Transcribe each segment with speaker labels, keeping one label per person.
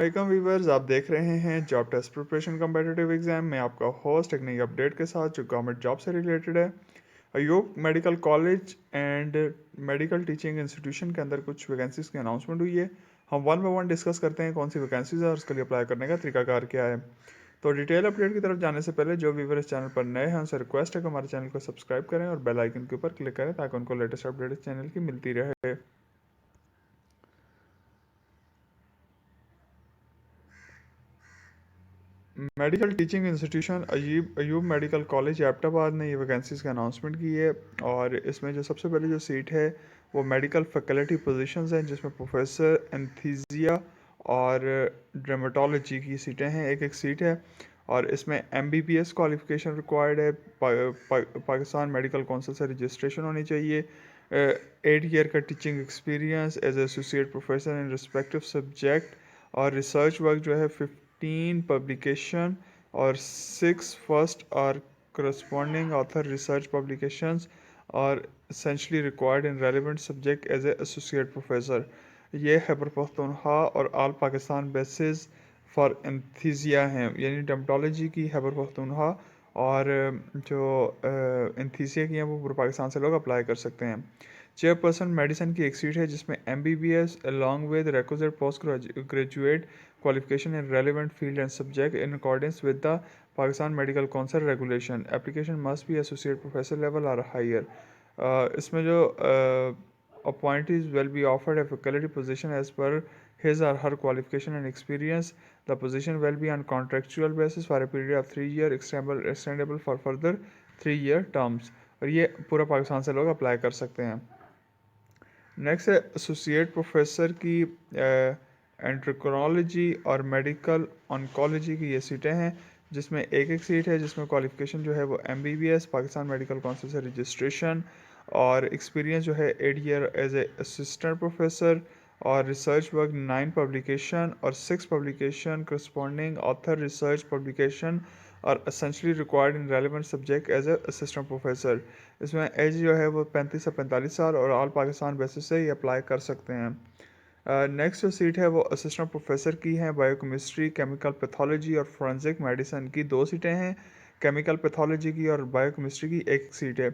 Speaker 1: Welcome viewers, आप देख रहे हैं job test preparation competitive exam में आपका होस्ट एक नई अपडेट के साथ जो गवर्नमेंट जॉब से रिलेटेड है। Ayub medical college and medical teaching institution के अंदर कुछ वैकेंसीज की अनाउंसमेंट हुई है। हम वन बाय वन डिस्कस करते हैं कौन सी वैकेंसीज है और उसके लिए अप्लाई करने का तरीकाकार क्या है। तो डिटेल अपडेट की तरफ जाने से पहले जो व्यूवर इस चैनल पर नए हैं उनसे रिक्वेस्ट है कि हमारे चैनल को सब्सक्राइब करें और बेल आइकन के ऊपर क्लिक करें ताकि उनको लेटेस्ट अपडेट इस चैनल की मिलती रहे। Medical teaching institution Ayub medical college Abbottabad ने ये वैकेंसीज़ की अनाउंसमेंट की है। और इसमें जो सबसे पहले जो सीट है वो मेडिकल फैकल्टी पोजीशंस हैं, जिसमें प्रोफेसर एंथीसिया और ड्रामेटोलॉजी की सीटें हैं। एक एक सीट है और इसमें एमबीबीएस क्वालिफिकेशन रिक्वायर्ड है। पाकिस्तान मेडिकल काउंसिल से रजिस्ट्रेशन होनी चाहिए। 8 ईयर का teaching experience as associate professor in respective subject और रिसर्च वर्क जो है 15 पब्लिकेशन और 6 फर्स्ट और करस्पॉन्डिंग ऑथर रिसर्च पब्लिकेशंस और essentially required in relevant subject as a associate professor। ये खैबर पख्तूनख्वा और आल पाकिस्तान बेसिस फॉर एंथीसिया हैं, यानी डर्मेटोलॉजी की खैबर पख्तूनख्वा और जो एंथीसिया की हैं वो पूरे पाकिस्तान से लोग अप्लाई कर सकते हैं। चेयरपर्सन मेडिसिन की एक सीट है जिसमें MBBS along with requisite post graduate qualification in relevant field and subject in accordance with the Pakistan Medical Council regulation. Application must be associate professor level or higher. इसमें जो appointees will be offered a faculty position as per his or her qualification and experience. The position will be on contractual basis for a period of 3 year extendable for further 3 year terms। और ये पूरा पाकिस्तान से लोग apply कर सकते हैं। Next है associate professor की एंट्रोक्रोलॉजी और मेडिकल ऑन्कोलॉजी की ये सीटें हैं, जिसमें एक एक सीट है जिसमें क्वालिफिकेशन जो है वो एमबीबीएस पाकिस्तान मेडिकल काउंसिल से रजिस्ट्रेशन और एक्सपीरियंस जो है 8 year as a assistant professor और रिसर्च वर्क 9 पब्लिकेशन और 6 publication corresponding author research publication और essentially required in relevant subject as a assistant professor. इसमें एज जो है वो 35 से 45 साल और ऑल पाकिस्तान बेसिस से ये अप्लाई कर सकते हैं। नेक्स्ट जो सीट है वो असिस्टेंट प्रोफेसर की है। बायोकेमिस्ट्री, केमिकल पैथोलॉजी और फोरेंसिक मेडिसिन की 2 सीटें हैं। केमिकल पैथोलॉजी की और बायोकेमिस्ट्री की एक सीट है।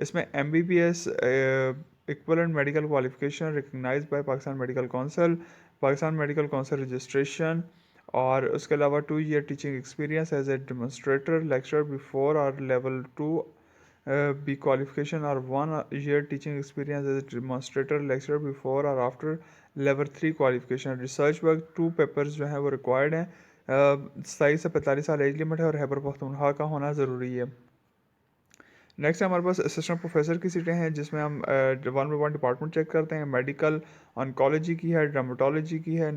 Speaker 1: इसमें MBBS equivalent medical qualification recognise by Pakistan medical council, Pakistan medical council registration और उसके अलावा 2 year teaching experience as a demonstrator lecture before और लेवल 2 बी क्वालिफिकेशन और 1 year teaching experience as a demonstrator lecture before और after level 3 qualification. Research work 2 papers जो हैं वो required हैं। 27 से 45 साल एज लिमिट है और खैबर पख्तूनख्वा का होना ज़रूरी है। नेक्स्ट हमारे पास असिस्टेंट प्रोफेसर की सीटें हैं, जिसमें हम one by one department check करते हैं। मेडिकल ऑन्कोलॉजी की है, ड्रामेटोलॉजी की है,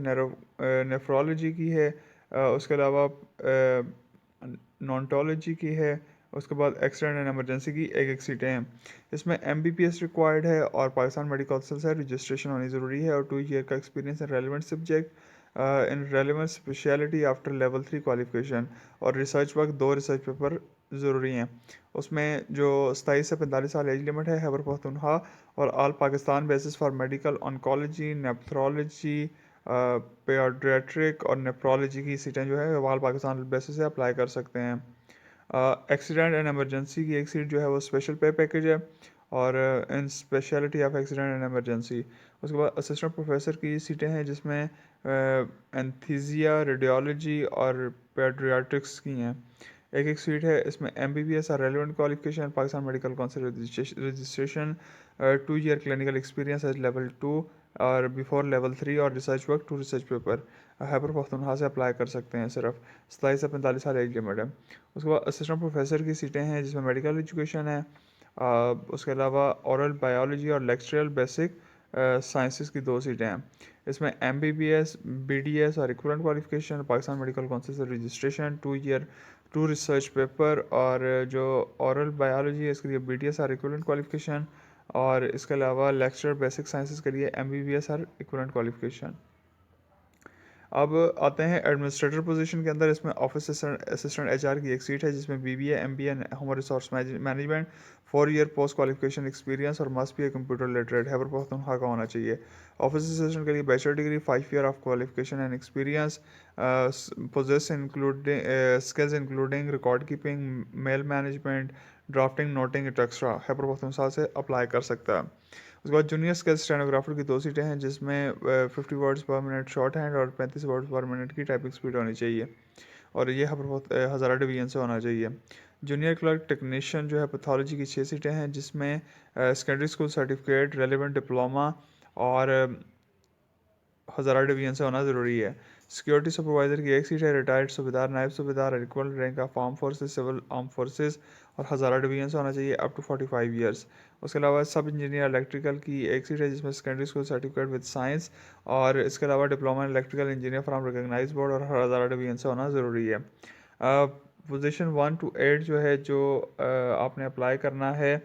Speaker 1: नेफ्रोलॉजी की है, उसके अलावा नॉन्टोलॉजी की है, उसके बाद एक्सीडेंट एंड एमरजेंसी की एक एक सीटें हैं। इसमें एमबीबीएस रिक्वायर्ड है और पाकिस्तान मेडिकल काउंसिल से रजिस्ट्रेशन होनी ज़रूरी है और 2 ईयर का experience in relevant subject in relevant speciality after level 3 qualification और रिसर्च वर्क 2 रिसर्च पेपर ज़रूरी हैं। उसमें जो 27 से 45 साल एज लिमिट है खैबर पख्तूनख्वा और all Pakistan basis for medical oncology, nephrology, paediatric और नेफ्रोलॉजी की सीटें जो है ऑल पाकिस्तान बेसिस से अप्लाई कर सकते हैं। एक्सीडेंट एंड एमरजेंसी की एक सीट जो है वो स्पेशल पे पैकेज है और in speciality of accident and emergency. उसके बाद असिस्टेंट प्रोफेसर की सीटें हैं, जिसमें एंथीसिया, रेडियोलॉजी और पेडियाट्रिक्स की हैं। एक एक सीट है। इसमें एमबीबीएस और relevant qualification Pakistan medical council registration, 2 year clinical experience as level 2 और बिफोर लेवल 3 और research work 2 research paper. Khyber Pakhtunkhwa से अप्लाई कर सकते हैं। सिर्फ 27 से 45 साल एज लिमिट है। उसके बाद असिस्टेंट प्रोफेसर की सीटें हैं, जिसमें मेडिकल एजुकेशन है, उसके अलावा औरल बायोलॉजी और लेक्चरल बेसिक साइंसेस की 2 सीटें हैं। इसमें एमबीबीएस, बीडीएस और equivalent qualification Pakistan medical council से रजिस्ट्रेशन, 2 ईयर 2 रिसर्च पेपर और जो औरल बायोलॉजी है इसके लिए बीडीएस और इक्विवेलेंट क्वालिफिकेशन और इसके अलावा लेक्चर बेसिक साइंसेस के लिए एमबीबीएस और इक्विवेलेंट क्वालिफिकेशन। अब आते हैं एडमिनिस्ट्रेटर पोजीशन के अंदर। इसमें ऑफिस असिस्टेंट एचआर की एक सीट है जिसमें BBA MBA human resource management, 4 year post qualification experience और must be a computer literate है, पर पख्तूनख्वा का होना चाहिए। ऑफिस असिस्टेंट के लिए bachelor degree, 5 year of qualification and experience, possess including skills including record keeping, mail management, drafting, noting etcetera है, पर पख्तूनख्वा से अप्लाई कर सकता है। उसके बाद जूनियर स्किल स्टेनोग्राफर की 2 सीटें हैं जिसमें 50 वर्ड्स पर मिनट शॉर्ट हैंड और 35 वर्ड्स पर मिनट की टाइपिंग स्पीड होनी चाहिए, और ये यहाँ पर बहुत हज़ारा डिवीजन से होना चाहिए। जूनियर क्लर्क टेक्नीशियन जो है पैथोलॉजी की 6 सीटें हैं जिसमें secondary school certificate, relevant diploma और हज़ारा डिवीजन से होना ज़रूरी है। सिक्योरिटी सुपरवाइज़र की 1 सीट है, रिटायर्ड सूबेदार, नायब सूबेदार, equal rank of arm forces, civil arm forces और हज़ारा डिवीजन से होना चाहिए, अप टू 45 ईयर्स। उसके अलावा सब इंजीनियर इलेक्ट्रिकल की 1 सीट है जिसमें secondary school certificate with science, और इसके अलावा diploma in electrical engineer from recognise board और हज़ारा डिवीजन से होना ज़रूरी है। पोजीशन 1 to 8 जो है, जो आपने अप्लाई करना है,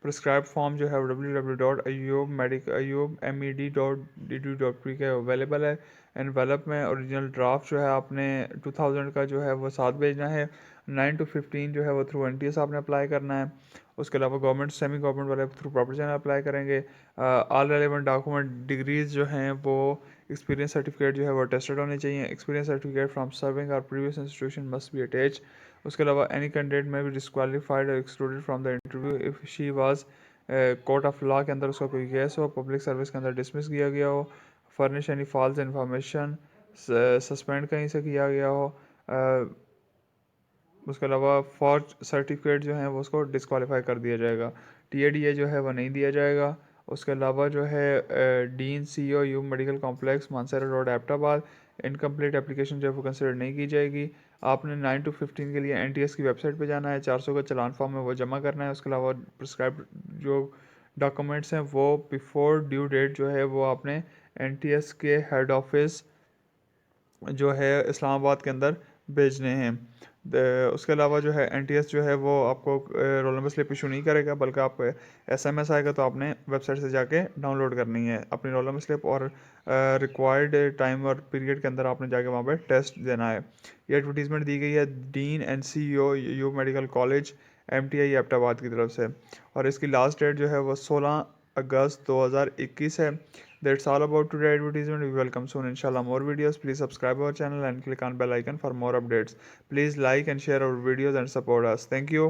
Speaker 1: प्रिस्क्राइब फॉर्म जो है www.ayubmed.edu.p के अवेलेबल है। एनवेलप में ओरिजिनल ड्राफ्ट जो है आपने 2000 का जो है वो साथ भेजना है। 9 to 15 जो है वो थ्रू NTS आपने अप्लाई करना है। उसके अलावा गवर्नमेंट सेमी गवर्नमेंट वाले थ्रू प्रॉपर चैनल अप्लाई करेंगे। ऑल रेलिवेंट डॉक्यूमेंट डिग्रीज जो हैं वो, एक्सपीरियंस सर्टिफिकेट जो है वो टेस्टेड होने चाहिए। एक्सपीरियंस सर्टिफिकेट फ्रॉम सर्विंग और previous institution must be attach. उसके अलावा एनी कैंडिडेट में भी डिस्क्वालीफाइड और excluded from the interview if she was court of law के अंदर उसका कोई केस हो, पब्लिक सर्विस के अंदर डिसमिस किया गया हो, furnish any false information, suspend कहीं से किया गया हो, उसके अलावा फॉर सर्टिफिकेट जो है वो उसको डिस्क्वालीफाई कर दिया जाएगा। TADA जो है वो नहीं दिया जाएगा। उसके अलावा जो है dean CEO you medical complex Manasara road Abbottabad, incomplete application जो है वो कंसिडर नहीं की जाएगी। आपने 9 to 15 के लिए NTS की वेबसाइट पे जाना है, 400 का चलान फॉर्म है वो जमा करना है। उसके अलावा प्रिस्क्राइब जो डॉक्यूमेंट्स हैं वो बिफोर ड्यू डेट जो है वो आपने NTS के हेड ऑफिस जो है इस्लामाबाद के अंदर भेजने हैं। उसके अलावा जो है NTS जो है वो आपको रोल नंबर स्लिप इशू नहीं करेगा, बल्कि आप SMS आएगा तो आपने वेबसाइट से जाके डाउनलोड करनी है अपनी रोल नंबर स्लिप, और रिक्वायर्ड टाइम और पीरियड के अंदर आपने जाके वहाँ पे टेस्ट देना है। ये एडवर्टीज़मेंट दी गई है dean and CEO you medical college MTI Abbottabad की तरफ से, और इसकी लास्ट डेट जो है वो 16 अगस्त 2021 है। That's all about today advertisement. We welcome soon inshallah more videos. Please subscribe our channel and click on bell icon for more updates. Please like and share our videos and support us. Thank you.